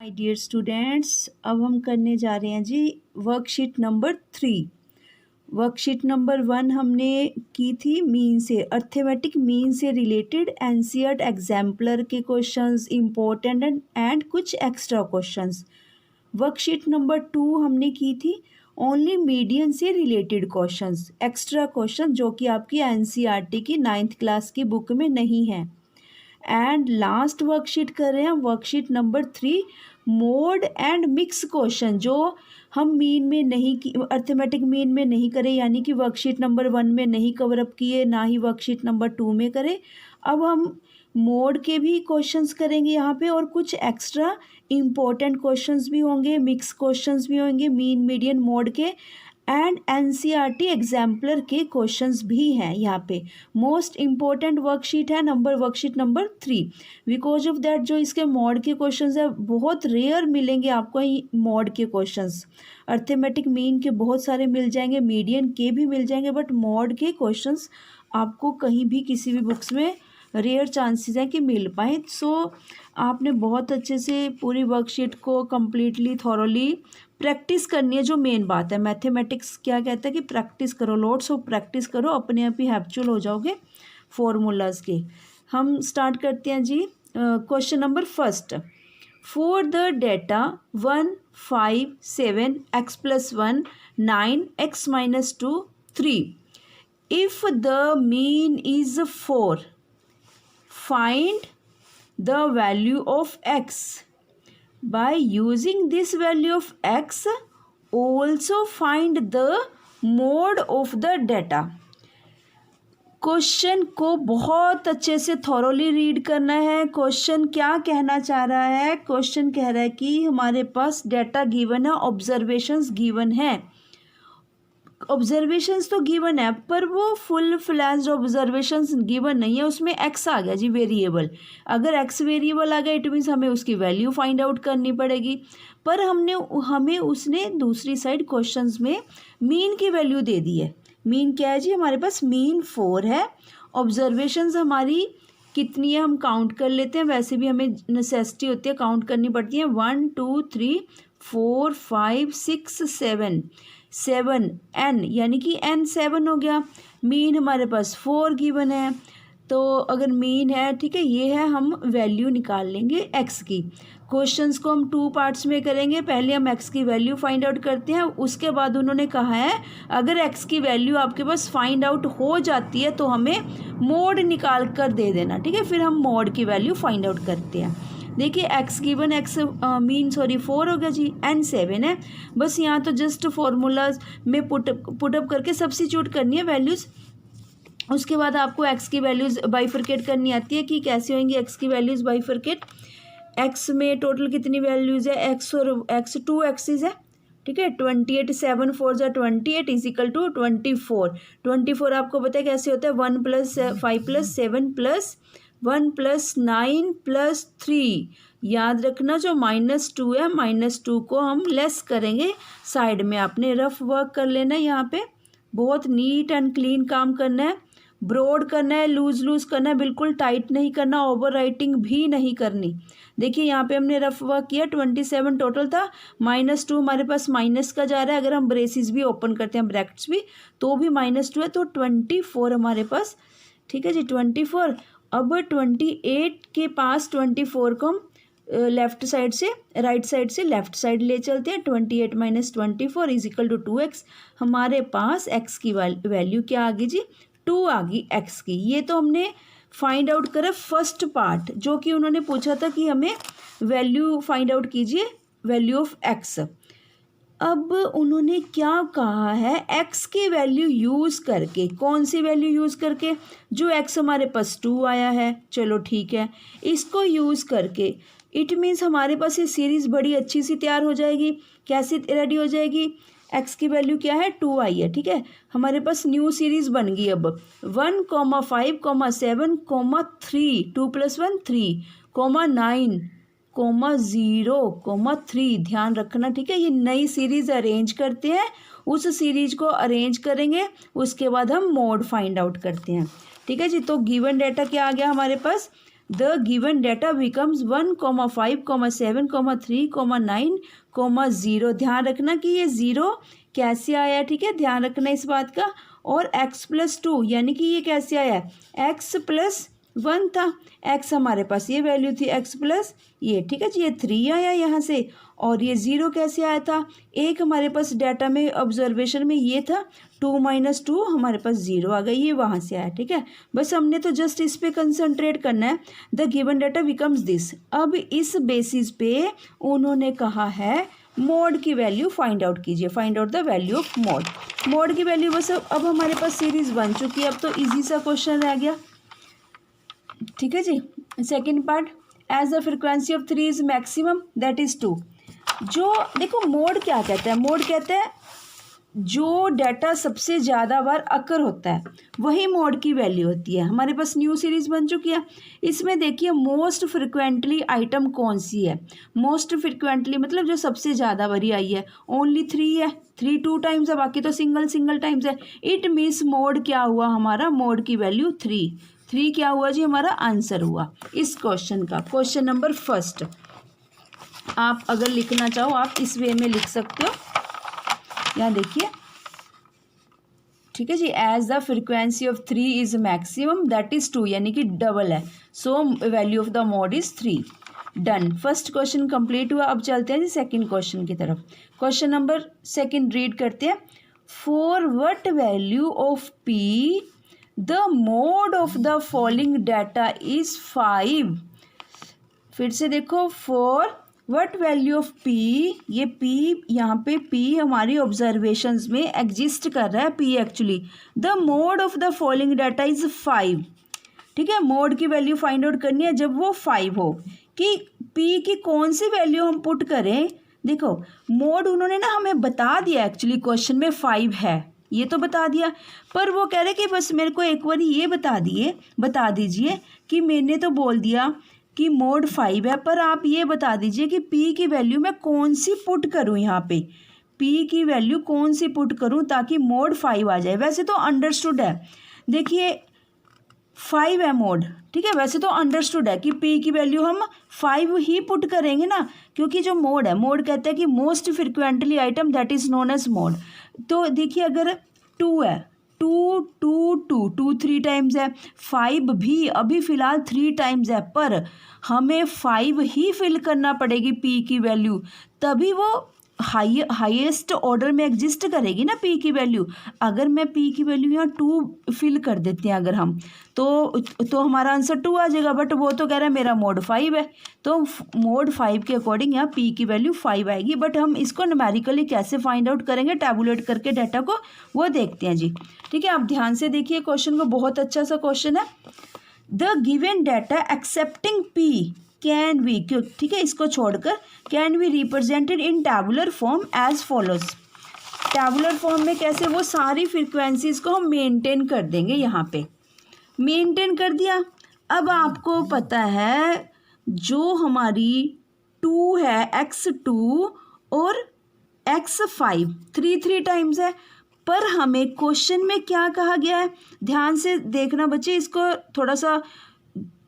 My dear students, अब हम करने जा रहे हैं जी वर्कशीट नंबर 3। वर्कशीट नंबर 1 हमने की थी मीन से, अर्थमेटिक मीन से रिलेटेड एनसीईआरटी एग्जाम्पलर के क्वेश्चंस, इम्पोर्टेंट एंड कुछ एक्स्ट्रा क्वेश्चंस। वर्कशीट नंबर 2 हमने की थी ओनली मीडियन से रिलेटेड क्वेश्चंस, एक्स्ट्रा क्वेश्चन जो कि आपकी एनसीईआरटी की 9th क्लास की बुक में नहीं है। एंड लास्ट वर्कशीट कर रहे हैं worksheet number 3 mode and mix question, जो हम मीन में नहीं की, अर्थमेटिक मीन में नहीं करे, यानी कि वर्कशीट नंबर 1 में नहीं कवर अप किए, ना ही वर्कशीट नंबर 2 में करे। अब हम मोड के भी क्वेश्चंस करेंगे यहाँ पे, और कुछ एक्स्ट्रा इम्पोर्टेंट क्वेश्चंस भी होंगे, मिक्स क्वेश्चंस भी होंगे मीन मीडियन मोड के, एंड एनसीईआरटी एग्जाम्पलर के क्वेश्चंस भी हैं यहाँ पे। मोस्ट इम्पोर्टेंट वर्कशीट है worksheet number 3, because of that जो इसके मॉड के क्वेश्चंस है बहुत रेयर मिलेंगे आपको मॉड के क्वेश्चंस। अर्थमेटिक मीन के बहुत सारे मिल जाएंगे, मीडियन के भी मिल जाएंगे, बट मॉड के क्वेश्चंस आपको कहीं भी किसी भी बुक्स में रेयर चांसेस हैं कि मिल पाए। सो आपने बहुत अच्छे से पूरी वर्कशीट को कम्प्लीटली थॉरोली प्रैक्टिस करनी है। जो मेन बात है, मैथमेटिक्स क्या कहता है कि प्रैक्टिस करो, लोड्स ऑफ प्रैक्टिस करो, अपने आप ही हैप्चुअल हो जाओगे फॉर्मूलाज के। हम स्टार्ट करते हैं जी question number first. For the data 1, 5, 7, x + 1, 9, x - 2, 3, if the mean is 4, find the value of x. By using this value of x, also find the mode of the data. Question को बहुत अच्छे से thoroughly read करना है। Question क्या कहना चाह रहा है? क्वेश्चन कह रहा है कि हमारे पास डेटा गिवन है, ऑब्जर्वेशंस गिवन है। ऑब्जर्वेशंस तो गिवन है, पर वो फुल फ्लैश्ड ऑब्जर्वेशंस गिवन नहीं है, उसमें एक्स आ गया जी वेरिएबल। अगर एक्स वेरिएबल आ गया इट मीन्स हमें उसकी वैल्यू फाइंड आउट करनी पड़ेगी। पर हमें उसने दूसरी साइड क्वेश्चंस में मीन की वैल्यू दे दी है। मीन क्या है जी? हमारे पास मीन 4 है। ऑब्जर्वेशंस हमारी कितनी है हम काउंट कर लेते हैं, वैसे भी हमें नेसेसिटी होती है, काउंट करनी पड़ती है। 1, 2, 3, 4, 5, 6, 7 n, यानी कि n 7 हो गया। मीन हमारे पास 4 गिवन है, तो अगर मीन है, ठीक है, ये है, हम वैल्यू निकाल लेंगे x की। क्वेश्चंस को हम 2 पार्ट्स में करेंगे। पहले हम x की वैल्यू फाइंड आउट करते हैं, उसके बाद उन्होंने कहा है अगर x की वैल्यू आपके पास फाइंड आउट हो जाती है तो हमें मोड निकाल कर दे देना, ठीक है। फिर हम मोड की वैल्यू फाइंड आउट करते हैं। देखिए x गिवन x मीन 4 हो गया जी, n 7 है। बस यहाँ तो जस्ट फॉर्मूलाज में पुटअप करके सब्स्टिट्यूट करनी है वैल्यूज़। उसके बाद आपको x की वैल्यूज़ बाइफरकेट करनी आती है कि कैसे होंगी x की वैल्यूज़ बाइफरकेट। x में टोटल कितनी वैल्यूज़ है? x और x 2 एक्सिस है, ठीक है। 28 7 4 = 28 = 24। 24 आपको पता है कैसे होता है? 1 + 5 + 7 + 1 + 9 + 3। याद रखना जो -2 है, -2 को हम लेस करेंगे साइड में। आपने रफ वर्क कर लेना है यहाँ पे, बहुत नीट एंड क्लीन काम करना है, ब्रॉड करना है, लूज करना है, बिल्कुल टाइट नहीं करना, ओवर राइटिंग भी नहीं करनी। देखिए यहाँ पे हमने रफ वर्क किया, 27 टोटल था, -2 हमारे पास माइनस का जा रहा है। अगर हम ब्रेसिस भी ओपन करते हैं, ब्रैकेट्स भी, तो भी -2 है, तो 24 हमारे पास, ठीक है जी, 24। अब 28 के पास 24 को हम लेफ्ट साइड से राइट साइड से लेफ्ट साइड ले चलते हैं। 28 - 24 = 2x। हमारे पास x की वैल्यू क्या आ गई जी? 2 आ गई x की। ये तो हमने फाइंड आउट करा फर्स्ट पार्ट, जो कि उन्होंने पूछा था कि हमें वैल्यू फाइंड आउट कीजिए, वैल्यू ऑफ x। अब उन्होंने क्या कहा है? x की वैल्यू यूज़ करके। कौन सी वैल्यू यूज़ करके? जो x हमारे पास 2 आया है, चलो ठीक है, इसको यूज़ करके इट मीन्स हमारे पास ये सीरीज़ बड़ी अच्छी सी तैयार हो जाएगी। कैसी रेडी हो जाएगी? x की वैल्यू क्या है? 2 आई है, ठीक है। हमारे पास न्यू सीरीज़ बन गई अब 1, 5, 7, 3, 2 + 1 3, 9, 0, 3। ध्यान रखना, ठीक है। ये नई सीरीज़ अरेंज करते हैं, उस सीरीज को अरेंज करेंगे, उसके बाद हम मोड फाइंड आउट करते हैं, ठीक है जी। तो गिवन डाटा क्या आ गया हमारे पास? The given data becomes 1, 5, 7, 3, 9, 0। ध्यान रखना कि ये 0 कैसे आया, ठीक है, ध्यान रखना इस बात का। और x+2 यानी कि ये कैसे आया, x+1 था, x हमारे पास ये वैल्यू थी, x+ ये, ठीक है जी, ये 3 आया यहाँ से। और ये 0 कैसे आया था, एक हमारे पास डाटा में ऑब्जर्वेशन में ये था, 2 - 2 हमारे पास 0 आ गया, ये वहाँ से आया, ठीक है। बस हमने तो जस्ट इस पे कंसंट्रेट करना है। The given data becomes this. अब इस बेसिस पे उन्होंने कहा है मोड की वैल्यू फाइंड आउट कीजिए, find out the value of mode. Mode की वैल्यू बस अब हमारे पास सीरीज बन चुकी है, अब तो इजी सा क्वेश्चन रह गया, ठीक है जी। Second part, as the frequency of 3 is maximum that is 2। जो देखो मोड क्या कहता है, मोड कहता है जो डाटा सबसे ज़्यादा बार अकर होता है वही मोड की वैल्यू होती है। हमारे पास न्यू सीरीज़ बन चुकी है। इसमें देखिए मोस्ट फ्रिक्वेंटली आइटम कौन सी है, मोस्ट फ्रिक्वेंटली मतलब जो सबसे ज़्यादा बारी आई है, ओनली 3 है, 3 2 टाइम्स है, बाकी तो सिंगल टाइम्स है। इट मीन्स मोड क्या हुआ हमारा, मोड की वैल्यू 3 क्या हुआ जी, हमारा आंसर हुआ इस क्वेश्चन का। क्वेश्चन नंबर फर्स्ट आप अगर लिखना चाहो आप इस वे में लिख सकते हो, यहाँ देखिए, ठीक है जी। As the frequency of 3 is maximum that is 2 यानी कि डबल है, so value of the mode is 3। Done, first question complete हुआ। अब चलते हैं जी सेकंड क्वेश्चन की तरफ। क्वेश्चन नंबर सेकंड रीड करते हैं। For what value of P the mode of the following data is 5। फिर से देखो, for what value of P, ये पी यहाँ पे पी हमारी ऑब्जर्वेशंस में एग्जिस्ट कर रहा है, P actually. The mode of the following data is 5, ठीक है। मोड की वैल्यू फाइंड आउट करनी है जब वो 5 हो, कि पी की कौन सी वैल्यू हम पुट करें। देखो मोड उन्होंने ना हमें बता दिया एक्चुअली, क्वेश्चन में 5 है ये तो बता दिया, पर वो कह रहे कि बस मेरे को एक बार ये बता दीजिए कि मैंने तो बोल दिया कि मोड 5 है, पर आप ये बता दीजिए कि P की वैल्यू मैं कौन सी पुट करूं, यहाँ पे P की वैल्यू कौन सी पुट करूं ताकि मोड 5 आ जाए। वैसे तो अंडरस्टूड है, देखिए 5 है मोड, ठीक है, वैसे तो अंडरस्टूड है कि P की वैल्यू हम 5 ही पुट करेंगे ना, क्योंकि जो मोड है, मोड कहते हैं कि most frequently item that is known as mode. तो देखिए अगर 2 है, 2 3 टाइम्स है, 5 भी अभी फ़िलहाल 3 टाइम्स है, पर हमें 5 ही फिल करना पड़ेगी P की वैल्यू, तभी वो हाईएस्ट ऑर्डर में एग्जिस्ट करेगी ना P की वैल्यू। अगर मैं P की वैल्यू यहाँ 2 फिल कर देते हैं अगर हम, तो हमारा आंसर 2 आ जाएगा, बट वो तो कह रहा है मेरा मोड 5 है, तो मोड 5 के अकॉर्डिंग यहाँ P की वैल्यू 5 आएगी। बट हम इसको न्यूमेरिकली कैसे फाइंड आउट करेंगे, टैबुलेट करके डाटा को, वो देखते हैं जी, ठीक है। आप ध्यान से देखिए क्वेश्चन को, बहुत अच्छा सा क्वेश्चन है। The given data excepting P can be, ठीक है, इसको छोड़कर can be represented in tabular form as follows. Tabular form में कैसे, वो सारी फ्रीक्वेंसीज को हम मेंटेन कर देंगे, यहाँ पे मेंटेन कर दिया। अब आपको पता है जो हमारी 2 है, x2 और x5 3 टाइम्स है, पर हमें क्वेश्चन में क्या कहा गया है, ध्यान से देखना बच्चे, इसको थोड़ा सा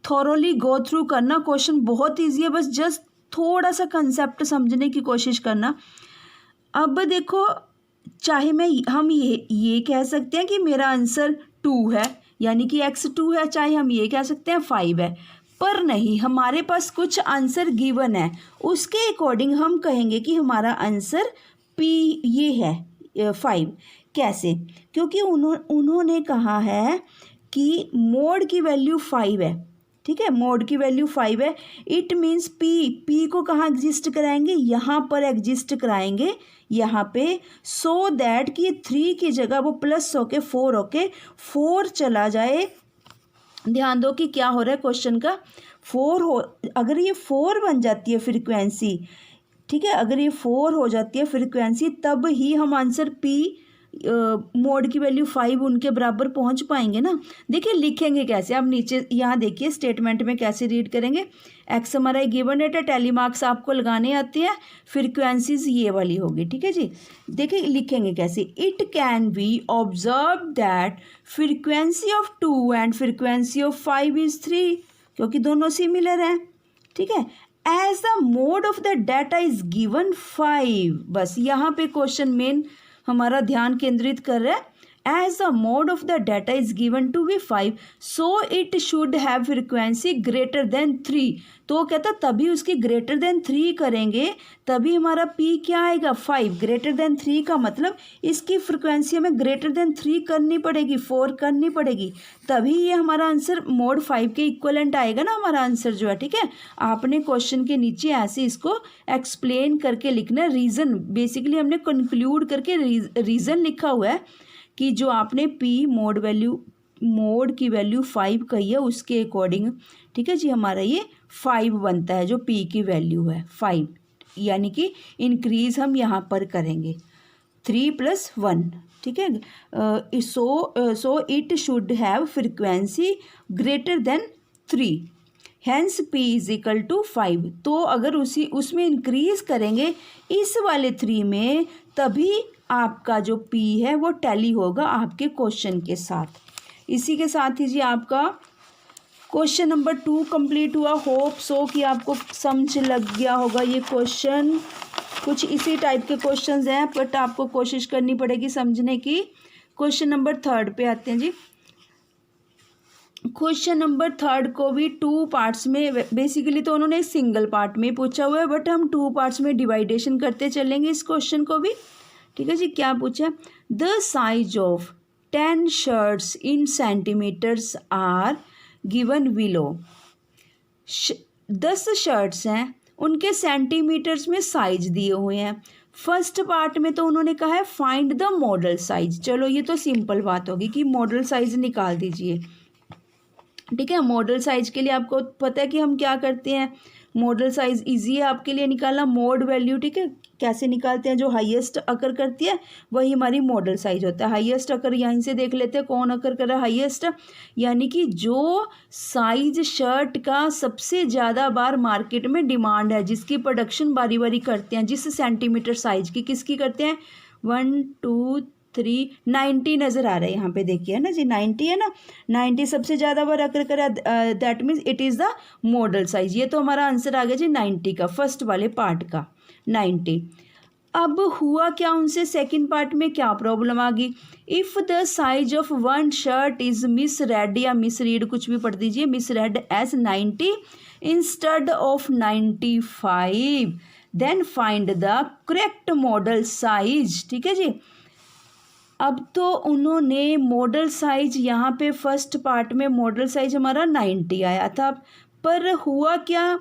थॉरोली गो थ्रू करना। क्वेश्चन बहुत ईजी है, बस जस्ट थोड़ा सा कंसेप्ट समझने की कोशिश करना। अब देखो, चाहे हम ये कह सकते हैं कि मेरा आंसर 2 है यानी कि x2 है, चाहे हम ये कह सकते हैं 5 है, पर नहीं, हमारे पास कुछ आंसर गिवन है, उसके अकॉर्डिंग हम कहेंगे कि हमारा आंसर P ये है 5। कैसे, क्योंकि उन्होंने कहा है कि मोड की वैल्यू 5 है, ठीक है, मोड की वैल्यू 5 है। इट मीन्स P को कहाँ एग्जिस्ट कराएंगे, यहाँ पर एग्जिस्ट कराएंगे, यहाँ पे, सो दैट कि 3 की जगह वो प्लस होके 4 चला जाए। ध्यान दो कि क्या हो रहा है क्वेश्चन का, 4 हो, अगर ये 4 बन जाती है फ्रीक्वेंसी, ठीक है, अगर ये 4 हो जाती है फ्रीक्वेंसी, तब ही हम आंसर P मोड की वैल्यू 5 उनके बराबर पहुंच पाएंगे ना। देखिए लिखेंगे कैसे, आप नीचे यहाँ देखिए स्टेटमेंट में कैसे रीड करेंगे। एक्स हमारा गिवन डेटा, टैली मार्क्स आपको लगाने आते हैं, फ्रीक्वेंसीज ये वाली होगी, ठीक है जी। देखिए लिखेंगे कैसे, it can be observe that frequency of 2 and frequency of 5 is 3, क्योंकि दोनों सिमिलर हैं, ठीक है। As the mode of the data is given 5, बस यहाँ पे क्वेश्चन मेन हमारा ध्यान केंद्रित कर रहा है। As the mode of the data is given to be 5, so it should have frequency greater than 3। तो वो कहता तभी उसकी ग्रेटर देन 3 करेंगे तभी हमारा पी क्या आएगा 5। ग्रेटर देन 3 का मतलब इसकी फ्रिक्वेंसी हमें ग्रेटर देन 3 करनी पड़ेगी, 4 करनी पड़ेगी, तभी ये हमारा आंसर मोड 5 के इक्वलेंट आएगा ना हमारा आंसर जो है, ठीक है। आपने क्वेश्चन के नीचे ऐसे इसको एक्सप्लेन करके लिखना, रीज़न बेसिकली हमने कंक्लूड करके रीज़न लिखा हुआ है कि जो आपने पी मोड की वैल्यू 5 कही है उसके अकॉर्डिंग, ठीक है जी, हमारा ये 5 बनता है जो पी की वैल्यू है 5, यानी कि इंक्रीज हम यहाँ पर करेंगे 3 + 1, ठीक है। So it should have frequency greater than 3, hence p = 5। तो अगर उसमें इंक्रीज करेंगे इस वाले 3 में, तभी आपका जो p है वो टैली होगा आपके क्वेश्चन के साथ। इसी के साथ ही जी आपका क्वेश्चन नंबर 2 कंप्लीट हुआ। होप सो कि आपको समझ लग गया होगा। ये क्वेश्चन कुछ इसी टाइप के क्वेश्चंस हैं, बट आपको कोशिश करनी पड़ेगी समझने की। क्वेश्चन नंबर 3 पे आते हैं जी। क्वेश्चन नंबर 3 को भी 2 पार्ट्स में, बेसिकली तो उन्होंने सिंगल पार्ट में पूछा हुआ है, बट हम 2 पार्ट्स में डिवाइडेशन करते चलेंगे इस क्वेश्चन को भी, ठीक है जी। क्या पूछा? The size of 10 shirts in centimetres are given below. 10 shirts हैं, उनके सेंटीमीटर्स में साइज दिए हुए हैं। फर्स्ट पार्ट में तो उन्होंने कहा है फाइंड द मॉडल साइज। चलो ये तो सिंपल बात होगी कि मॉडल साइज निकाल दीजिए, ठीक है। मॉडल साइज के लिए आपको पता है कि हम क्या करते हैं, मॉडल साइज इजी है आपके लिए निकालना। मोड वैल्यू, ठीक है, कैसे निकालते हैं, जो हाईएस्ट अकर करती है वही हमारी मॉडल साइज होता है। हाईएस्ट अकर यहीं से देख लेते हैं कौन अकर कर रहा है हाईएस्ट, यानी कि जो साइज शर्ट का सबसे ज़्यादा बार मार्केट में डिमांड है, जिसकी प्रोडक्शन बारी बारी करते हैं, जिस सेंटीमीटर साइज की किसकी करते हैं, 1 2 3 90 नज़र आ रहा है यहाँ पे, देखिए है ना जी, 90 है ना, 90 सबसे ज़्यादा बार अकर करा, that means it is the model size. ये तो हमारा आंसर आ गया जी 90 का, फर्स्ट वाले पार्ट का 90। अब हुआ क्या उनसे, सेकंड पार्ट में क्या प्रॉब्लम आ गई? If the size of 1 shirt is misread, या मिसरीड कुछ भी पढ़ दीजिए, misread as 90 instead of 95, then find the correct modal size, ठीक है जी। अब तो उन्होंने मॉडल साइज यहाँ पे फर्स्ट पार्ट में मॉडल साइज हमारा 90 आया था, पर हुआ क्या,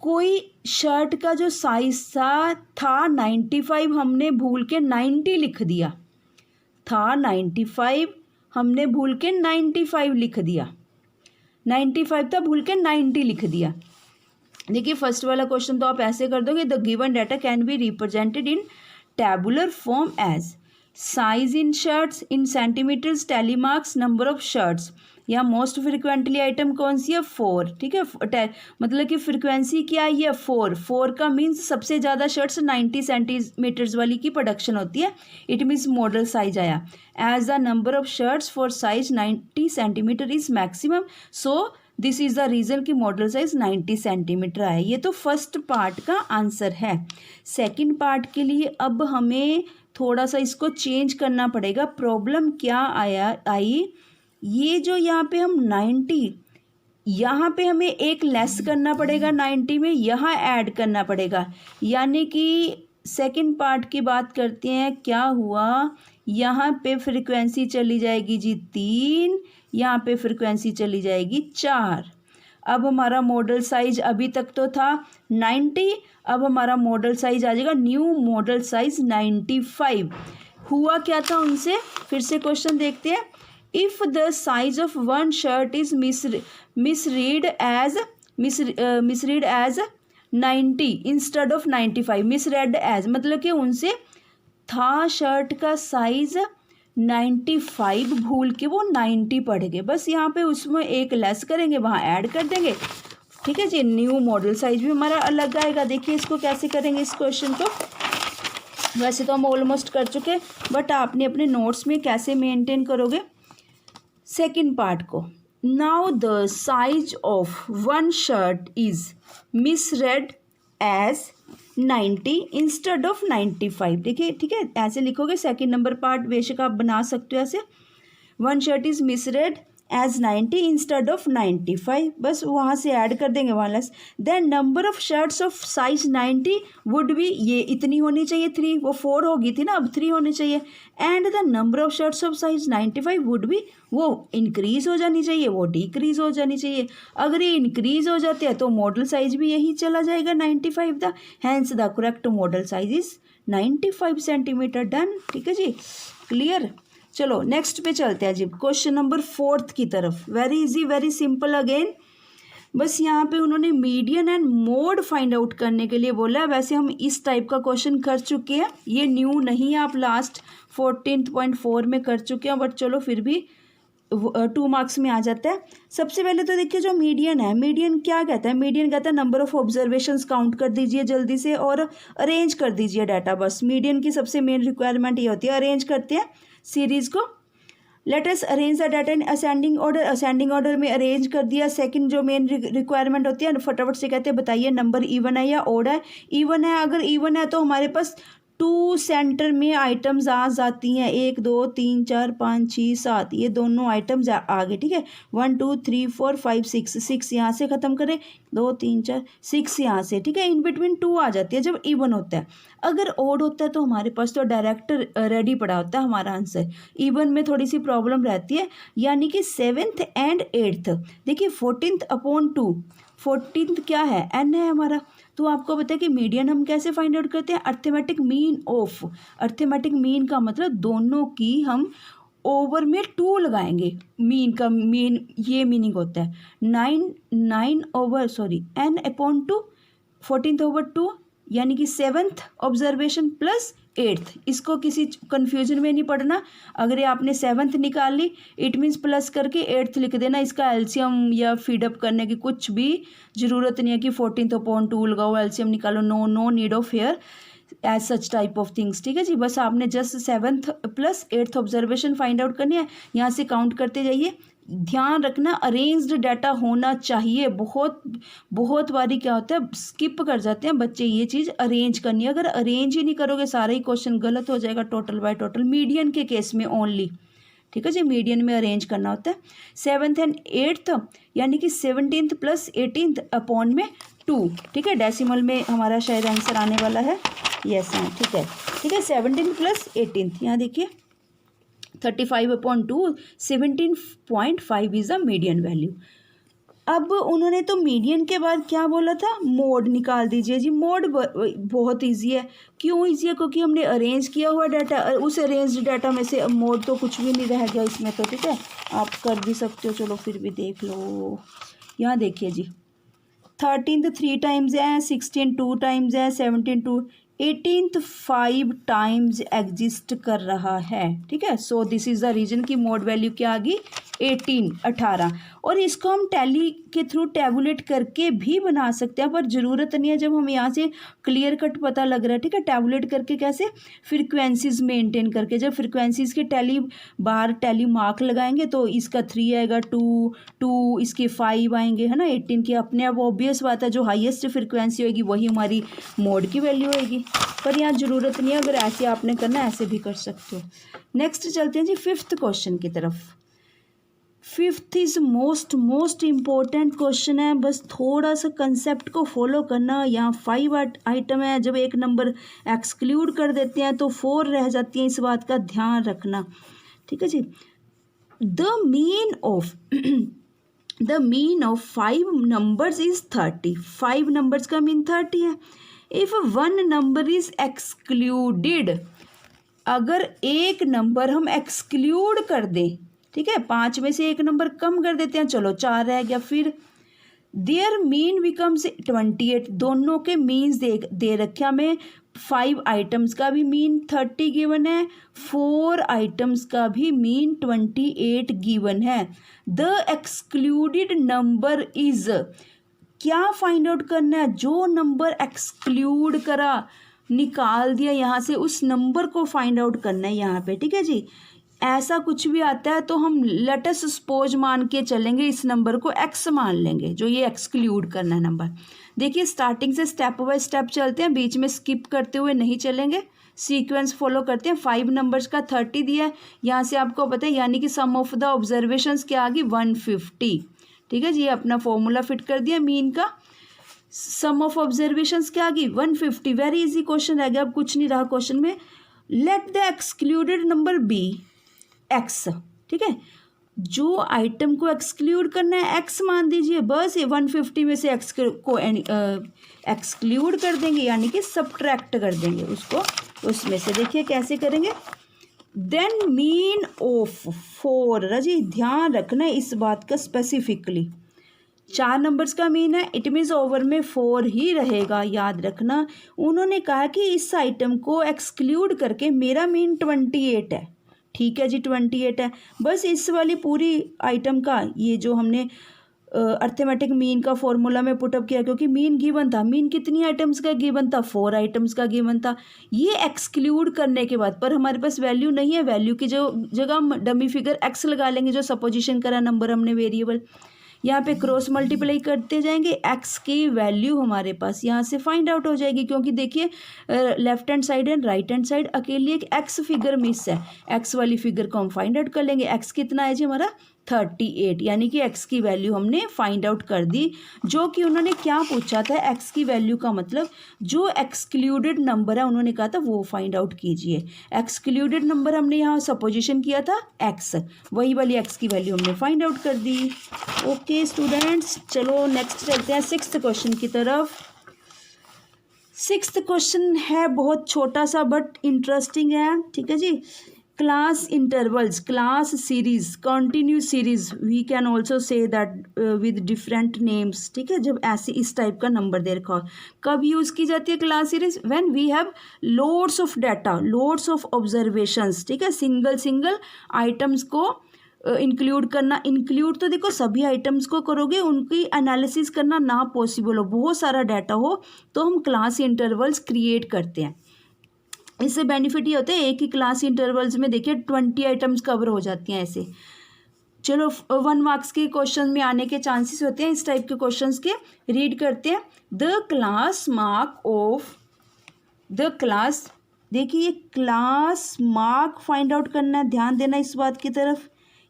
कोई शर्ट का जो साइज था 95, हमने भूल के 90 लिख दिया, था 95, हमने भूल के 95 लिख दिया, 95 था भूल के 90 लिख दिया। देखिए फर्स्ट वाला क्वेश्चन तो आप ऐसे कर दोगे, the given data can be represented in tabular form as size in shirts in centimetres, tally marks, number of shirts, या मोस्ट फ्रिक्वेंटली आइटम कौन सी है, 4, ठीक है। मतलब कि फ्रिक्वेंसी क्या है, 4 का मीन्स सबसे ज़्यादा शर्ट्स 90 सेंटीमीटर्स वाली की प्रोडक्शन होती है, इट मीन्स मॉडल साइज आया। As the number of shirts for size 90 centimetre is maximum, so this is the reason कि मॉडल साइज 90 सेंटीमीटर आया। ये तो फर्स्ट पार्ट का आंसर है। सेकंड पार्ट के लिए अब हमें थोड़ा सा इसको चेंज करना पड़ेगा। प्रॉब्लम क्या आई, ये जो यहाँ पे हम 90, यहाँ पे हमें एक लेस करना पड़ेगा 90 में, यहाँ ऐड करना पड़ेगा, यानी कि सेकंड पार्ट की बात करते हैं। क्या हुआ, यहाँ पे फ्रिक्वेंसी चली जाएगी जी 3, यहाँ पे फ्रिक्वेंसी चली जाएगी 4। अब हमारा मॉडल साइज अभी तक तो था 90, अब हमारा मॉडल साइज आ जाएगा, न्यू मॉडल साइज 95। हुआ क्या था उनसे, फिर से क्वेश्चन देखते हैं। If the size of 1 shirt is misread as 90 instead of 95, misread as मतलब कि उनसे था शर्ट का साइज 95, भूल के वो 90 पढ़ गए, बस यहाँ पे उसमें एक लेस करेंगे, वहाँ ऐड कर देंगे, ठीक है जी। न्यू मॉडल साइज भी हमारा अलग आएगा। देखिए इसको कैसे करेंगे इस क्वेश्चन को, वैसे तो हम ऑलमोस्ट कर चुके, बट आपने अपने नोट्स में कैसे मेंटेन करोगे सेकंड पार्ट को। Now the size of one shirt is misread as 90 instead of 95। देखिए ठीक है, ऐसे लिखोगे। सेकंड नंबर पार्ट बेशक आप बना सकते हो ऐसे, one shirt is misread as 90 instead of 95, बस वहाँ से ऐड कर देंगे one less. Then number of shirts of size 90 would be, ये इतनी होनी चाहिए 3, वो 4 होगी थी ना, अब 3 होनी चाहिए। And the number of shirts of size 95 would be, वो इंक्रीज हो जानी चाहिए, वो डिक्रीज हो जानी चाहिए। अगर ये इंक्रीज हो जाते हैं तो मॉडल साइज भी यही चला जाएगा 95 the, hence the correct modal size is 95 centimetre. Done, ठीक है जी, क्लियर। चलो नेक्स्ट पे चलते हैं जी, क्वेश्चन नंबर 4 की तरफ। Very easy, very simple again. बस यहाँ पे उन्होंने median and mode find out करने के लिए बोला है। वैसे हम इस टाइप का क्वेश्चन कर चुके हैं, ये न्यू नहीं है, आप लास्ट 14.4 में कर चुके हैं, बट चलो फिर भी 2 मार्क्स में आ जाता है। सबसे पहले तो देखिए जो मीडियन है, मीडियन क्या कहता है, मीडियन कहता है नंबर ऑफ ऑब्जर्वेशंस काउंट कर दीजिए जल्दी से और अरेंज कर दीजिए डाटा। बस मीडियन की सबसे मेन रिक्वायरमेंट ये होती है, अरेंज करते हैं सीरीज को। Let us arrange the data in ascending order, ascending order में अरेंज कर दिया। सेकंड जो मेन रिक्वायरमेंट होती है, फटाफट से कहते हैं बताइए नंबर इवन है या ऑड है। इवन है, अगर इवन है तो हमारे पास 2 सेंटर में आइटम्स आ जाती हैं, 1 2 3 4 5 6 7, ये दोनों आइटम्स आ गए, ठीक है। 1 2 3 4 5 6 यहाँ से ख़त्म करें, 2 3 4 6 यहाँ से, ठीक है। इन बिटवीन 2 आ जाती है जब इवन होता है। अगर ऑड होता है तो हमारे पास तो डायरेक्ट रेडी पड़ा होता है हमारा आंसर। इवन में थोड़ी सी प्रॉब्लम रहती है, यानी कि 7th एंड 8th। देखिए 14th अपॉन 2, 14th क्या है, n है हमारा। तो आपको पता है कि मीडियन हम कैसे फाइंड आउट करते हैं, arithmetic mean of. Arithmetic mean का मतलब दोनों की हम ओवर में 2 लगाएंगे, मीन का मीन ये मीनिंग होता है। 9 n अपॉन 2, 14th ओवर 2, यानी कि 7th ऑब्जर्वेशन प्लस 8th। इसको किसी कन्फ्यूजन में नहीं पढ़ना। अगर ये आपने 7th निकाल ली, इट मीन्स प्लस करके 8th लिख देना। इसका एलसीएम या फीडअप करने की कुछ भी ज़रूरत नहीं है कि 14th अपॉन 2 लगाओ, एलसीएम निकालो। No need of here as such type of things, ठीक है जी। बस आपने just 7th plus 8th observation find out करनी है। यहाँ से काउंट करते जाइए। ध्यान रखना अरेंज्ड डाटा होना चाहिए। बहुत बारी क्या होता है, स्किप कर जाते हैं बच्चे ये चीज़ अरेंज करनी है। अगर अरेंज ही नहीं करोगे सारा ही क्वेश्चन गलत हो जाएगा, टोटल बाय टोटल। मीडियन के केस में ओनली, ठीक है जी, मीडियन में अरेंज करना होता है। 7th एंड 8th यानी कि 17th प्लस 18th अपॉन में 2, ठीक है। डेसिमल में हमारा शायद आंसर आने वाला है, यस हाँ, ठीक है 17th प्लस 18th। यहाँ देखिए 35 upon 2, 17.5 is the median value. अब उन्होंने तो मीडियन के बाद क्या बोला था, मोड निकाल दीजिए जी। मोड बहुत इजी है। क्यों इजी है, क्योंकि हमने अरेंज किया हुआ डाटा, उस अरेंज डाटा में से मोड तो कुछ भी नहीं रह गया इसमें तो, ठीक है। आप कर भी सकते हो, चलो फिर भी देख लो। यहाँ देखिए जी, 13th 3 टाइम्स है, 16 2 टाइम्स है, 17 2, 18th 5 टाइम्स एग्जिस्ट कर रहा है, ठीक है। So this is the reason की मोड वैल्यू क्या आ गई, 18। और इसको हम टैली के थ्रू टैबुलेट करके भी बना सकते हैं, पर ज़रूरत नहीं है। जब हम यहाँ से क्लियर कट पता लग रहा है, ठीक है। टैबुलेट करके कैसे, फ्रिक्वेंसीज मेंटेन करके। जब फ्रिक्वेंसीज के टैली बार टैली मार्क लगाएंगे तो इसका 3 आएगा, 2 इसके 5 आएंगे, है ना। 18 की अपने आप ऑब्वियस बात है, जो हाईएस्ट फ्रिक्वेंसी होगी वही हमारी मोड की वैल्यू होगी। पर यहाँ ज़रूरत नहीं है, अगर ऐसे आपने करना ऐसे भी कर सकते हो। नेक्स्ट चलते हैं जी 5th क्वेश्चन की तरफ। 5th is most important question है। बस थोड़ा सा कंसेप्ट को फॉलो करना। यहाँ 5 आइटम है, जब एक नंबर एक्सक्लूड कर देते हैं तो 4 रह जाती हैं, इस बात का ध्यान रखना, ठीक है जी। The mean of 5 numbers is 30। 5 numbers का मीन 30 है। इफ 1 नंबर इज एक्सक्लूडेड, अगर एक नंबर हम एक्सक्लूड कर दें, ठीक है, 5 में से एक नंबर कम कर देते हैं, चलो 4 रह गया। फिर देयर मीन बिकम्स 28। दोनों के मीन्स दे रखे हमें। 5 आइटम्स का भी मीन 30 गिवन है, 4 आइटम्स का भी मीन 28 गिवन है। द एक्सक्लूडेड नंबर इज, क्या फाइंड आउट करना है, जो नंबर एक्सक्लूड करा, निकाल दिया यहाँ से, उस नंबर को फाइंड आउट करना है यहाँ पे, ठीक है जी। ऐसा कुछ भी आता है तो हम लेट अस सपोज मान के चलेंगे, इस नंबर को x मान लेंगे, जो ये एक्सक्लूड करना है नंबर। देखिए स्टार्टिंग से स्टेप बाय स्टेप चलते हैं, बीच में स्किप करते हुए नहीं चलेंगे, सीक्वेंस फॉलो करते हैं। 5 नंबर्स का 30 दिया है, यहाँ से आपको पता है, यानी कि सम ऑफ द ऑब्जर्वेशंस क्या आ गई 150। ठीक है जी, अपना फॉर्मूला फिट कर दिया मीन का। सम ऑफ ऑब्जर्वेशंस क्या आ गई 150। वेरी इजी क्वेश्चन रह गया, अब कुछ नहीं रहा क्वेश्चन में। Let the excluded number be x. ठीक है, जो आइटम को एक्सक्लूड करना है एक्स मान दीजिए, बस ये 150 में से एक्स को एक्सक्लूड कर देंगे, यानी कि सब्ट्रैक्ट कर देंगे उसको उसमें से। देखिए कैसे करेंगे। देन मीन ऑफ 4, राजी ध्यान रखना है इस बात का स्पेसिफिकली, 4 नंबर्स का मीन है, इट मीन्स ओवर में 4 ही रहेगा, याद रखना। उन्होंने कहा कि इस आइटम को एक्सक्लूड करके मेरा मीन 28 है। ठीक है जी, 28 है। बस इस वाली पूरी आइटम का ये जो हमने अर्थमेटिक मीन का फॉर्मूला में पुटअप किया, क्योंकि मीन गिवन था। मीन कितनी आइटम्स का गिवन था, 4 आइटम्स का गिवन था। ये एक्सक्लूड करने के बाद, पर हमारे पास वैल्यू नहीं है, वैल्यू की जो जगह हम डमी फिगर एक्स लगा लेंगे, जो सपोजिशन करा नंबर हमने वेरिएबल, यहाँ पे क्रॉस मल्टीप्लाई करते जाएंगे, एक्स की वैल्यू हमारे पास यहाँ से फाइंड आउट हो जाएगी। क्योंकि देखिए left hand side and right hand side अकेली एक एक्स फिगर मिस है, एक्स वाली फिगर को हम फाइंड आउट कर लेंगे। एक्स कितना है जी हमारा 38, यानी कि एक्स की वैल्यू हमने फाइंड आउट कर दी। जो कि उन्होंने क्या पूछा था, एक्स की वैल्यू का मतलब जो एक्सक्लूडेड नंबर है उन्होंने कहा था वो फाइंड आउट कीजिए। एक्सक्लूडेड नंबर हमने यहाँ सपोजिशन किया था एक्स, वही वाली एक्स की वैल्यू हमने फाइंड आउट कर दी। ओके स्टूडेंट्स, चलो नेक्स्ट चलते हैं 6th क्वेश्चन की तरफ। 6th क्वेश्चन है बहुत छोटा सा बट इंटरेस्टिंग है। ठीक है जी, class intervals, class series, continuous series, we can also say that with different names. ठीक है, जब ऐसे इस टाइप का नंबर दे रखा हो, कब यूज़ की जाती है class series, when we have loads of data, loads of observations. ठीक है, सिंगल आइटम्स को इंक्लूड करना, इंक्लूड तो देखो सभी आइटम्स को करोगे, उनकी एनालिसिस करना ना पॉसिबल हो, बहुत सारा डाटा हो, तो हम क्लास इंटरवल्स क्रिएट करते हैं। इससे बेनिफिट ये होता है, एक ही क्लास इंटरवल्स में देखिए 20 आइटम्स कवर हो जाती हैं ऐसे। चलो 1 मार्क्स के क्वेश्चन में आने के चांसेस होते हैं इस टाइप के क्वेश्चंस के। रीड करते हैं। The class mark of the class, देखिए क्लास मार्क फाइंड आउट करना है, ध्यान देना इस बात की तरफ।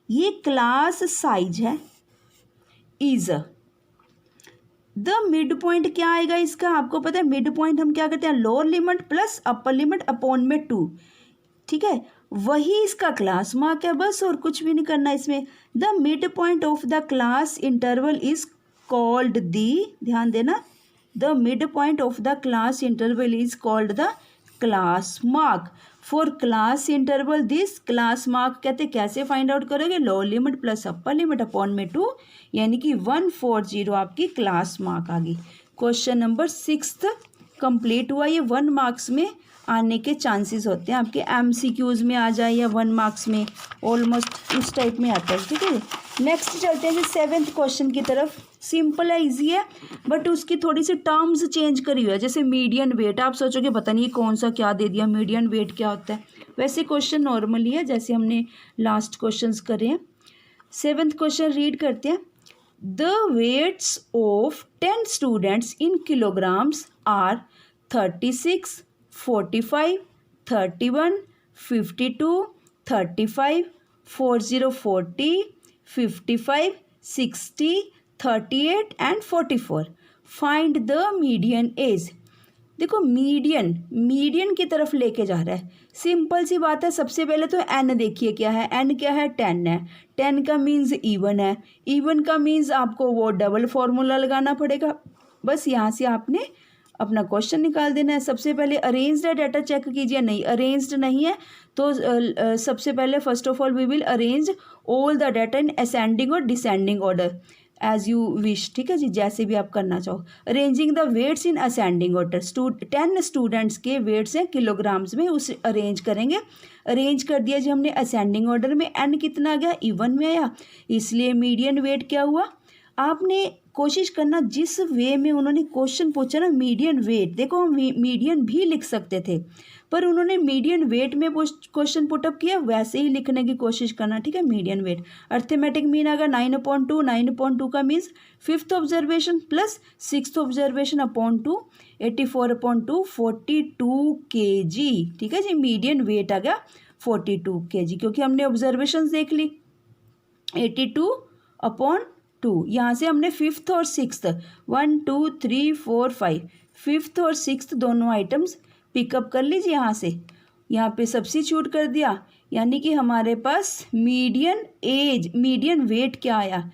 ये क्लास साइज है इज द मिड पॉइंट क्या आएगा इसका, आपको पता है मिड पॉइंट हम क्या करते हैं, lower limit plus upper limit upon में 2। ठीक है, वही इसका क्लास मार्क है, बस और कुछ भी नहीं करना इसमें। The mid point of the class interval is called the, ध्यान देना, the mid point of the class interval is called the class mark. For class interval this class mark कहते कैसे फाइंड आउट करोगे, lower limit plus upper limit upon में 2, यानी कि 140 आपकी class mark आ गई। क्वेश्चन नंबर 6 कंप्लीट हुआ। ये 1 मार्क्स में आने के चांसेस होते हैं, आपके MCQs में आ जाए या 1 मार्क्स में, ऑलमोस्ट इस टाइप में आता है। ठीक है, नेक्स्ट चलते हैं 7th क्वेश्चन की तरफ। सिंपल है, इजी है, बट उसकी थोड़ी सी टर्म्स चेंज करी हुई है। जैसे मीडियन वेट, आप सोचोगे पता नहीं कौन सा क्या दे दिया, मीडियन वेट क्या होता है। वैसे क्वेश्चन नॉर्मली है जैसे हमने लास्ट क्वेश्चंस करे हैं। 7th क्वेश्चन रीड करते हैं। The weights of 10 students in kilograms are 36, 45, 31, 52, 35, 40, 40, 55, 60, 38 and 44। Find the median age. देखो मीडियन की तरफ लेके जा रहा है। सिंपल सी बात है, सबसे पहले तो n देखिए क्या है, n क्या है 10 है। 10 का मीन्स इवन है, इवन का मीन्स आपको वो डबल फॉर्मूला लगाना पड़ेगा। बस यहाँ से आपने अपना क्वेश्चन निकाल देना है। सबसे पहले अरेंज्ड है डाटा चेक कीजिए, नहीं अरेंज्ड नहीं है तो सबसे पहले first of all we will arrange all the data in ascending और descending order as you wish. ठीक है जी, जैसे भी आप करना चाहो। Arranging the weights in ascending order, 10 students के वेट्स हैं किलोग्राम्स में, उसे अरेंज करेंगे। अरेंज कर दिया जी हमने असेंडिंग ऑर्डर में। n कितना आ गया, इवन में आया, इसलिए मीडियन वेट क्या हुआ आपने कोशिश करना जिस वे में उन्होंने क्वेश्चन पूछा ना, मीडियन वेट, देखो हम मीडियन भी लिख सकते थे, पर उन्होंने मीडियन वेट में क्वेश्चन पुटअप किया, वैसे ही लिखने की कोशिश करना, ठीक है। मीडियन वेट अर्थमेटिक मीन अगर 9/2, 9/2 का means 5th observation plus 6th observation upon 2, 84/2, 42 kg, ठीक है जी। मीडियन वेट आ गया 42 kg, क्योंकि हमने ऑब्जर्वेशन देख ली 82/2। यहाँ से हमने 5th और 6th 1 2 3 4 5 5th और 6th दोनों आइटम्स पिकअप कर लीजिए। यहाँ से यहाँ पे सब्स्टिट्यूट कर दिया, यानी कि हमारे पास मीडियन वेट क्या आया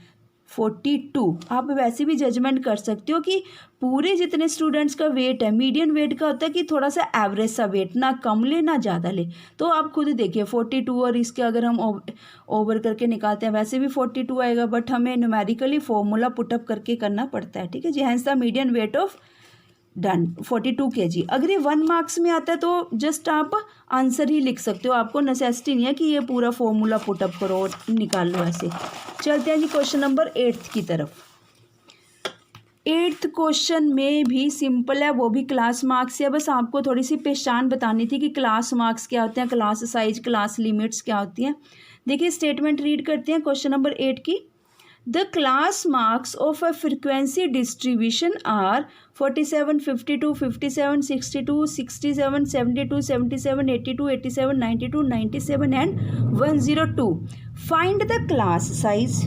42। आप वैसे भी जजमेंट कर सकते हो कि पूरे जितने स्टूडेंट्स का वेट है, मीडियन वेट का होता है कि थोड़ा सा एवरेज सा वेट, ना कम ले ना ज़्यादा ले। तो आप खुद देखिए 42 और इसके अगर हम ओवर करके निकालते हैं वैसे भी 42 आएगा, बट हमें न्यूमेरिकली फॉर्मूला पुटअप करके करना पड़ता है, ठीक है जी। Hence the median weight of done 42 kg। अगर ये 1 मार्क्स में आता है तो जस्ट आप आंसर ही लिख सकते हो, आपको नेसेसिटी नहीं है कि ये पूरा फॉर्मूला पुटअप करो और निकाल लो ऐसे। चलते हैं जी क्वेश्चन नंबर 8 की तरफ। 8th क्वेश्चन में भी सिंपल है, वो भी क्लास मार्क्स है। बस आपको थोड़ी सी पहचान बतानी थी कि क्लास मार्क्स क्या होते हैं, क्लास साइज, क्लास लिमिट्स क्या होती हैं। देखिए स्टेटमेंट रीड करते हैं क्वेश्चन नंबर 8 की। The class marks of a frequency distribution are 47, 52, 57, 62, 67, 72, 77, 82, 87, 92, 97 and 102. Find the class size,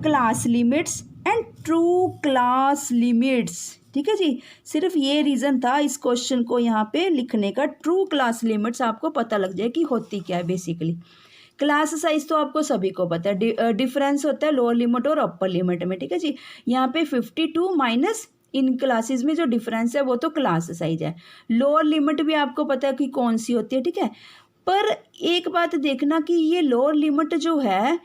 class limits and true class limits। ठीक है जी, सिर्फ ये रीज़न था इस क्वेश्चन को यहाँ पे लिखने का। ट्रू क्लास लिमिट्स आपको पता लग जाए कि होती क्या है बेसिकली। क्लास साइज तो आपको सभी को पता है, डिफरेंस होता है लोअर लिमिट और अपर लिमिट में, ठीक है जी। यहाँ पे 52 माइनस इन क्लासेस में जो डिफरेंस है वो तो क्लास साइज है। लोअर लिमिट भी आपको पता है कि कौन सी होती है, ठीक है। पर एक बात देखना कि ये लोअर लिमिट जो है,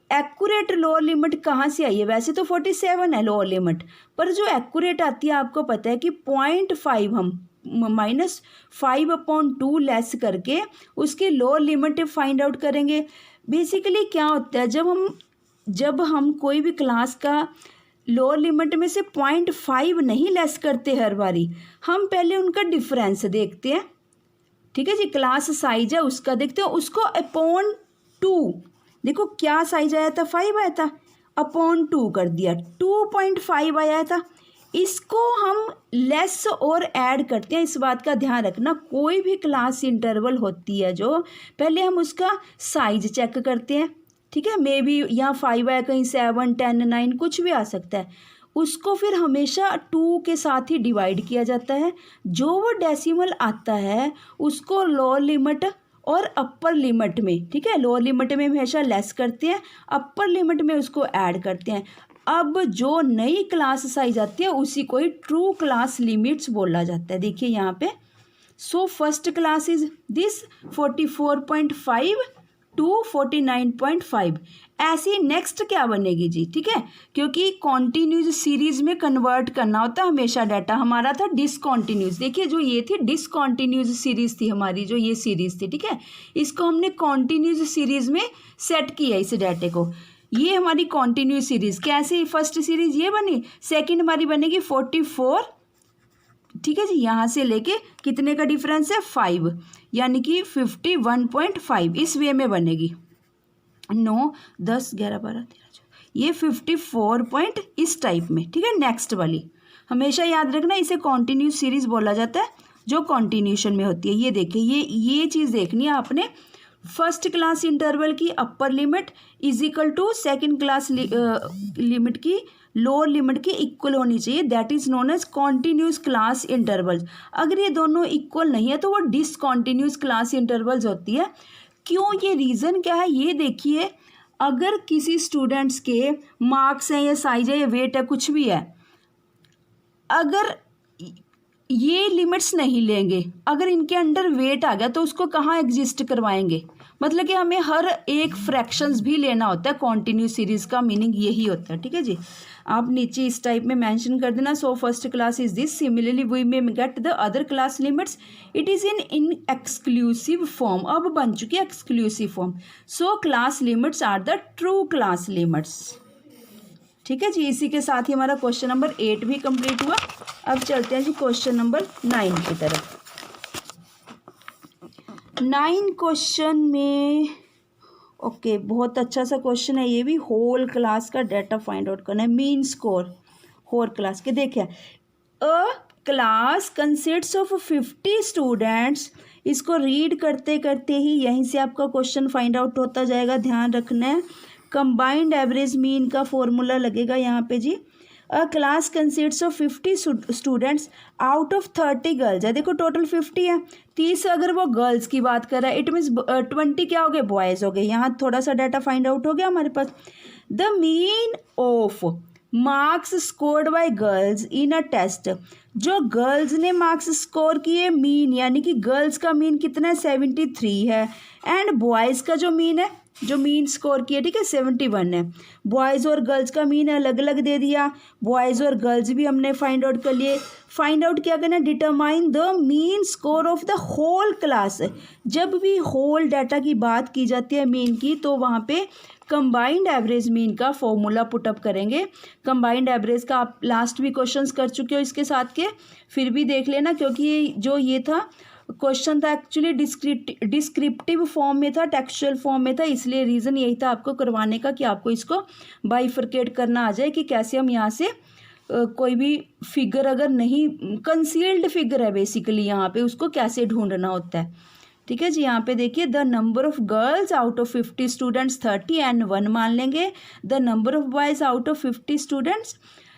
एक्यूरेट लोअर लिमिट कहाँ से आई है। वैसे तो 47 है लोअर लिमिट, पर जो एक्यूरेट आती है आपको पता है कि 0.5 हम -5/2 लेस करके उसकी लोअर लिमिट फाइंड आउट करेंगे। बेसिकली क्या होता है, जब हम कोई भी क्लास का लोअर लिमिट में से 0.5 नहीं लेस करते हर बारी, हम पहले उनका डिफरेंस देखते हैं, ठीक है जी। क्लास साइज है उसका देखते हैं, उसको अपॉन 2, देखो क्या साइज आया था 5 आया था, अपॉन 2 कर दिया 2.5 आया था। इसको हम लेस और ऐड करते हैं, इस बात का ध्यान रखना। कोई भी क्लास इंटरवल होती है जो, पहले हम उसका साइज चेक करते हैं, ठीक है। मे बी यहाँ 5 आया, कहीं 7, 10, 9 कुछ भी आ सकता है। उसको फिर हमेशा 2 के साथ ही डिवाइड किया जाता है। जो वो डेसिमल आता है उसको लोअर लिमिट और अपर लिमिट में, ठीक है, लोअर लिमिट में हमेशा लेस करते हैं, अपर लिमिट में उसको ऐड करते हैं। अब जो नई क्लास साइज आती है उसी को ही ट्रू क्लास लिमिट्स बोला जाता है। देखिए यहाँ पे, so first class is this 44.5 to 49.5। ऐसी नेक्स्ट क्या बनेगी जी, ठीक है, क्योंकि कॉन्टिन्यूज सीरीज में कन्वर्ट करना होता है हमेशा डाटा। हमारा था डिसकॉन्टिन्यूज, देखिए जो ये थी डिसकॉन्टिन्यूज सीरीज थी हमारी, जो ये सीरीज थी, ठीक है, इसको हमने कॉन्टिन्यूज सीरीज में सेट किया इस डाटे को। ये हमारी कॉन्टिन्यूस सीरीज कैसे, फर्स्ट सीरीज ये बनी, सेकंड हमारी बनेगी 44, ठीक है जी। यहाँ से लेके कितने का डिफरेंस है 5, यानी कि 51.5 इस वे में बनेगी। 9, 10, 11, 12, 13, ये 54 पॉइंट इस टाइप में, ठीक है। नेक्स्ट वाली हमेशा याद रखना, इसे कॉन्टिन्यूस सीरीज बोला जाता है जो कॉन्टिन्यूशन में होती है। ये देखिए, ये चीज़ देखनी है आपने। फर्स्ट क्लास इंटरवल की upper limit is equal to second class limit की लोअर लिमिट की इक्वल होनी चाहिए, that is known as continuous class intervals. अगर ये दोनों इक्वल नहीं है तो वो डिसकॉन्टिन्यूस क्लास इंटरवल्स होती है। क्यों, ये रीज़न क्या है ये देखिए। अगर किसी स्टूडेंट्स के मार्क्स हैं या साइज है या वेट है कुछ भी है, अगर ये लिमिट्स नहीं लेंगे, अगर इनके अंडर वेट आ गया तो उसको कहाँ एग्जिस्ट करवाएंगे। मतलब कि हमें हर एक फ्रैक्शंस भी लेना होता है। कॉन्टिन्यूस सीरीज का मीनिंग यही होता है, ठीक है जी। आप नीचे इस टाइप में मेंशन कर देना, so first class is this, similarly we may get the other class limits, it is in exclusive form. अब बन चुकी है exclusive form. So class limits are the true class limits, ठीक है जी। इसी के साथ ही हमारा क्वेश्चन नंबर 8 भी कंप्लीट हुआ। अब चलते हैं जी क्वेश्चन नंबर 9 की तरफ। 9 क्वेश्चन में ओके बहुत अच्छा सा क्वेश्चन है ये भी। होल क्लास का डाटा फाइंड आउट करना है, मीन स्कोर होल क्लास के। देखिए अ क्लास कंसिस्ट्स ऑफ 50 स्टूडेंट्स, इसको रीड करते करते ही यहीं से आपका क्वेश्चन फाइंड आउट होता जाएगा, ध्यान रखना है। कंबाइंड एवरेज मीन का फॉर्मूला लगेगा यहाँ पे जी। A class consists of 50 students out of 30 girls है। देखो टोटल 50 है, 30 अगर वो गर्ल्स की बात कर रहा है, इट मीन्स 20 क्या हो गए, बॉयज़ हो गए। यहाँ थोड़ा सा डाटा फाइंड आउट हो गया हमारे पास। The mean of marks scored by girls in a test, जो गर्ल्स ने मार्क्स स्कोर किए मीन, यानी कि गर्ल्स का मीन कितना है 73 है, एंड बॉयज़ का जो मीन है, जो मीन स्कोर किया ठीक है 71 है। बॉयज़ और गर्ल्स का मीन अलग अलग दे दिया, बॉयज़ और गर्ल्स भी हमने फाइंड आउट कर लिए। फाइंड आउट क्या करना है, determine the mean score of the whole class. जब भी होल डाटा की बात की जाती है मीन की, तो वहाँ पे कंबाइंड एवरेज मीन का फॉर्मूला पुटअप करेंगे। कंबाइंड एवरेज का आप लास्ट भी क्वेश्चंस कर चुके हो इसके साथ के, फिर भी देख लेना, क्योंकि जो ये था क्वेश्चन था एक्चुअली डिस्क्रिप्टिव फॉर्म में था, टेक्सचुअल फॉर्म में था, इसलिए रीज़न यही था आपको करवाने का कि आपको इसको बाइफरकेट करना आ जाए कि कैसे हम यहाँ से कोई भी फिगर अगर नहीं, कंसील्ड फिगर है बेसिकली यहाँ पे, उसको कैसे ढूंढना होता है। ठीक है जी। यहाँ पे देखिए the number of girls out of 50 students 30 and 1 मान लेंगे। The number of boys out of 50 students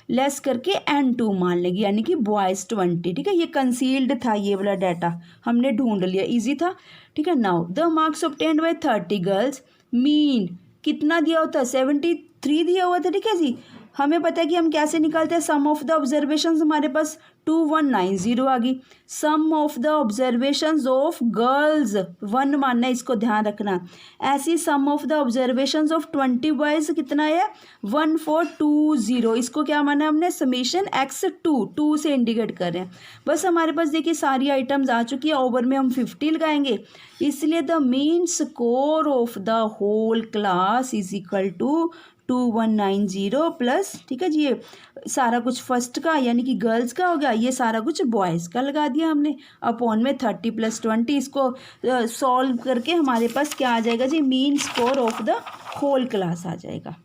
less करके एंड 2 मान लेंगे, यानी कि बॉयज़ 20। ठीक है, ये कंसील्ड था, ये वाला डाटा हमने ढूंढ लिया, इजी था। ठीक है। Now the marks obtained by 30 girls, mean कितना दिया होता है 73 दिया हुआ था। ठीक है जी। हमें पता है कि हम कैसे निकालते हैं, सम ऑफ द ऑब्जर्वेशंस हमारे पास 2190 आ गई। Sum of the observations of girls 1 मानना है, इसको ध्यान रखना। ऐसी sum of the observations of 20 boys कितना है 1420, इसको क्या माना हमने समेशन x2 से इंडिकेट कर रहे हैं। बस हमारे पास देखिए सारी आइटम्स आ चुकी है, ओवर में हम 50 लगाएंगे, इसलिए the mean score of the whole class is equal to 2190 plus, ठीक है जी, ये सारा कुछ फर्स्ट का यानी कि गर्ल्स का हो गया, ये सारा कुछ बॉयज़ का लगा दिया हमने, अपॉन में 30 + 20। इसको सॉल्व करके हमारे पास क्या आ जाएगा जी, mean score of the whole class आ जाएगा।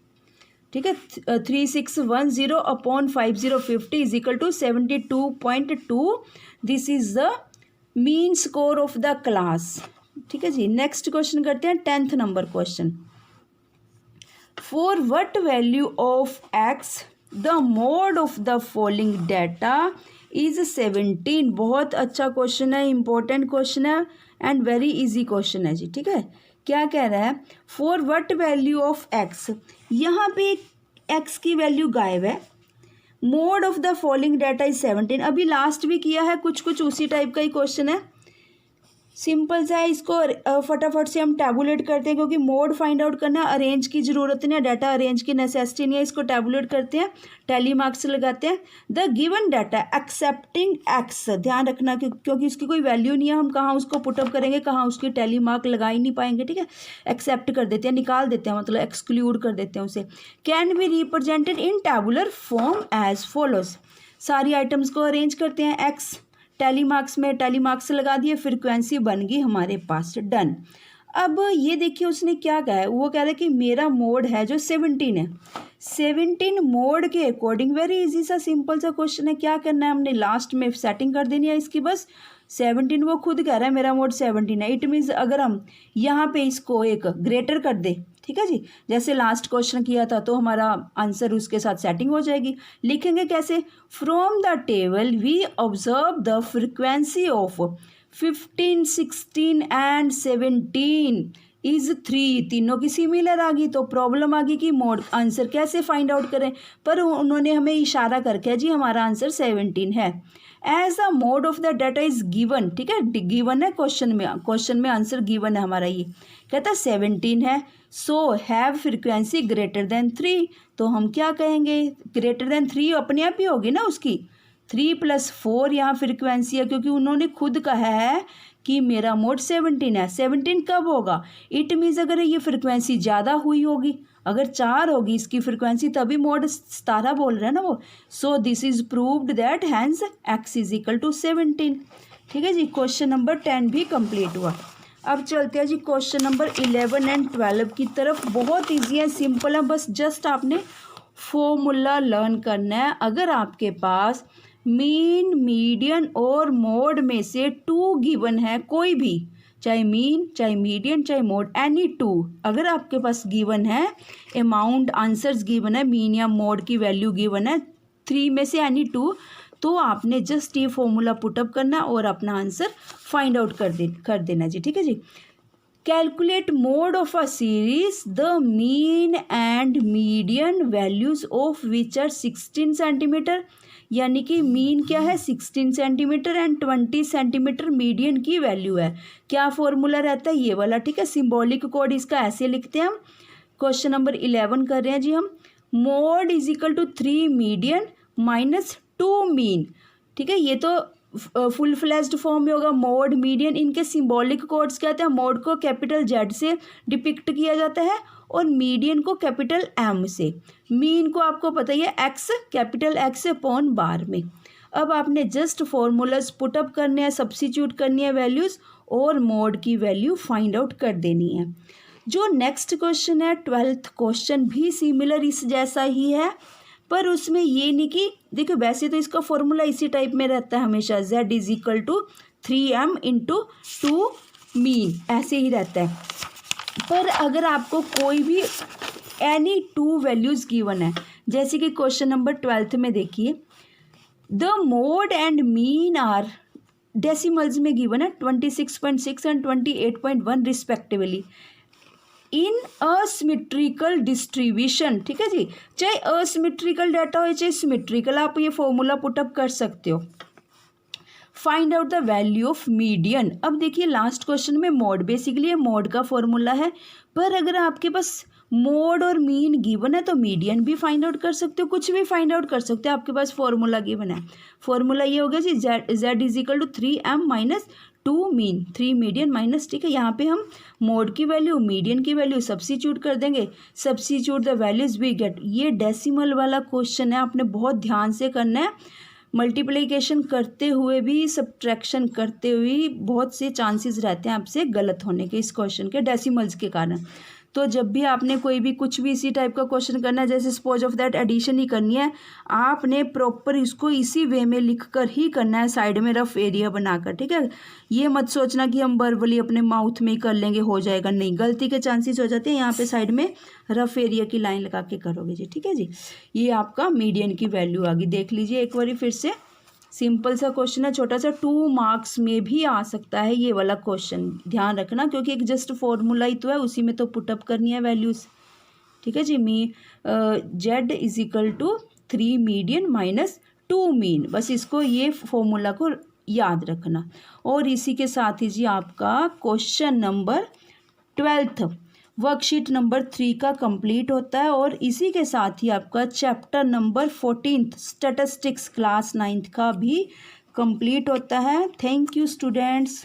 ठीक है, 3610 upon 5050 is equal to 72.2। This is the mean score of the class. ठीक है जी। नेक्स्ट क्वेश्चन करते हैं 10th number question. For what value of x the mode of the following data is 17। बहुत अच्छा क्वेश्चन है, इंपॉर्टेंट क्वेश्चन है and very easy question है जी। ठीक है, क्या कह रहा है, for what value of x, यहाँ पे x की वैल्यू गायब है। Mode of the following data is 17। अभी लास्ट भी किया है, कुछ कुछ उसी टाइप का ही क्वेश्चन है, सिंपल सा है। इसको फटाफट से हम टैबुलेट करते हैं, क्योंकि मोड फाइंड आउट करना, अरेंज की ज़रूरत नहीं है, डाटा अरेंज की नेसेसिटी नहीं है। इसको टैबुलेट करते हैं, टैली मार्क्स लगाते हैं। The given data accepting x, ध्यान रखना क्योंकि इसकी कोई वैल्यू नहीं है, हम कहाँ उसको पुटअप करेंगे, कहाँ उसकी टैली मार्क लगा ही नहीं पाएंगे। ठीक है, एक्सेप्ट कर देते हैं, निकाल देते हैं, मतलब एक्सक्लूड कर देते हैं उसे। Can be represented in tabular form as follows. सारी आइटम्स को अरेंज करते हैं, एक्स टैली मार्क्स में टैली मार्क्स लगा दिए, फ्रीक्वेंसी बन गई हमारे पास, डन। अब ये देखिए उसने क्या कहा है, वो कह रहा है कि मेरा मोड है जो 17 है, 17 मोड के अकॉर्डिंग, वेरी इजी सा सिंपल सा क्वेश्चन है। क्या करना है, हमने लास्ट में सेटिंग कर देनी है इसकी, बस 17, वो खुद कह रहा है मेरा मोड 17 है। इट मीन्स अगर हम यहाँ पे इसको एक ग्रेटर कर दे, ठीक है जी, जैसे लास्ट क्वेश्चन किया था, तो हमारा आंसर उसके साथ सेटिंग हो जाएगी। लिखेंगे कैसे, from the table we observe the frequency of 15, 16 and 17 is 3, तीनों की सिमिलर आ गई, तो प्रॉब्लम आ गई कि मोड आंसर कैसे फाइंड आउट करें, पर उन्होंने हमें इशारा करके जी हमारा आंसर 17 है। As the mode of the data is given, ठीक है, गिवन है क्वेश्चन में आंसर गिवन है हमारा, ये कहता है 17 है। So have frequency greater than 3, तो हम क्या कहेंगे, ग्रेटर देन 3 अपने आप ही होगी ना उसकी, 3 + 4 यहाँ फ्रीक्वेंसी है, क्योंकि उन्होंने खुद कहा है कि मेरा मोड 17 है। 17 कब होगा, इट मीन्स अगर ये फ्रीक्वेंसी ज़्यादा हुई होगी, अगर 4 होगी इसकी फ्रिक्वेंसी तभी मोड 17 बोल रहा है ना वो। So this is proved that hence x is equal to 17। ठीक है जी, क्वेश्चन नंबर 10 भी कंप्लीट हुआ। अब चलते हैं जी क्वेश्चन नंबर 11 एंड 12 की तरफ। बहुत ईजी है, सिंपल है, बस जस्ट आपने फॉर्मूला लर्न करना है। अगर आपके पास मीन, मीडियन और मोड में से 2 गिवन है, कोई भी, चाहे मीन, चाहे मीडियन, चाहे मोड, एनी 2 अगर आपके पास गिवन है, अमाउंट आंसर्स गिवन है, मीन या मोड की वैल्यू गिवन है, 3 में से एनी 2, तो आपने जस्ट ये फॉर्मूला पुटअप करना और अपना आंसर फाइंड आउट कर देना जी। ठीक है जी। Calculate mode of a series, the mean and median values of which are 16 centimetre, यानी कि मीन क्या है 16 सेंटीमीटर एंड 20 सेंटीमीटर मीडियन की वैल्यू है। क्या फॉर्मूला रहता है ये वाला। ठीक है, सिंबॉलिक कोड इसका ऐसे लिखते हैं हम। क्वेश्चन नंबर 11 कर रहे हैं जी हम। Mode is equal to 3 median minus 2 mean. ठीक है, ये तो फुल फ्लैश्ड फॉर्म में होगा। मोड, मीडियन, इनके सिंबॉलिक कोड्स कहते हैं। मोड को कैपिटल जेड से डिपिक्ट किया जाता है और मीडियन को कैपिटल एम से। मीन को आपको पता ही है एक्स, कैपिटल एक्स अपॉन बार में। अब आपने जस्ट फॉर्मूलाज पुटअप करने हैं, सब्स्टिट्यूट करनी है वैल्यूज़ और मोड की वैल्यू फाइंड आउट कर देनी है। जो नेक्स्ट क्वेश्चन है 12th क्वेश्चन भी सिमिलर इस जैसा ही है, पर उसमें ये नहीं कि देखो वैसे तो इसका फॉर्मूला इसी टाइप में रहता है हमेशा, z is equal to 3m into 2 mean, ऐसे ही रहता है। पर अगर आपको कोई भी एनी 2 वैल्यूज़ गिवन है, जैसे कि क्वेश्चन नंबर 12 में देखिए, the mode and mean are decimals में गिवन है 26.6 एंड 28.1 रिस्पेक्टिवली इन असिमेट्रिकल डिस्ट्रीब्यूशन। ठीक है जी, चाहे असिमेट्रिकल डाटा हो चाहे सिमेट्रिकल, आप ये फॉर्मूला पुटअप कर सकते हो। Find out the value of median. अब देखिए लास्ट क्वेश्चन में मोड, बेसिकली ये मोड का फॉर्मूला है, पर अगर आपके पास मोड और मीन गिवन है तो मीडियन भी फाइंड आउट कर सकते हो, कुछ भी फाइंड आउट कर सकते हो, आपके पास फॉर्मूला गिवन है। फॉर्मूला ये हो गया जी, z is equal to 3m minus 2 mean, 3 median minus. ठीक है, यहाँ पे हम मोड की वैल्यू, मीडियन की वैल्यू सब्स्टिट्यूट कर देंगे। Substitute the values we get. ये डेसिमल वाला क्वेश्चन है, आपने बहुत ध्यान से करना है। मल्टीप्लिकेशन करते हुए भी, सब्ट्रैक्शन करते हुए भी बहुत से चांसेस रहते हैं आपसे गलत होने के इस क्वेश्चन के डेसिमल्स के कारण। तो जब भी आपने कोई भी कुछ भी इसी टाइप का क्वेश्चन करना है, जैसे सपोज ऑफ दैट एडिशन ही करनी है, आपने प्रॉपर इसको इसी वे में लिख कर ही करना है, साइड में रफ एरिया बनाकर। ठीक है, ये मत सोचना कि हम वर्बली अपने माउथ में ही कर लेंगे हो जाएगा, नहीं, गलती के चांसेस हो जाते हैं। यहाँ पे साइड में रफ एरिया की लाइन लगा के करोगे जी। ठीक है जी, ये आपका मीडियन की वैल्यू आ गई, देख लीजिए एक बार फिर से। सिंपल सा क्वेश्चन है, छोटा सा, 2 मार्क्स में भी आ सकता है ये वाला क्वेश्चन, ध्यान रखना, क्योंकि एक जस्ट फॉर्मूला ही तो है, उसी में तो पुटअप करनी है वैल्यूज। ठीक है जी, z is equal to 3 median minus 2 mean, बस इसको ये फॉर्मूला को याद रखना। और इसी के साथ ही जी आपका क्वेश्चन नंबर 12 वर्कशीट नंबर 3 का कंप्लीट होता है, और इसी के साथ ही आपका chapter number 14 statistics class 9th का भी कंप्लीट होता है। Thank you students.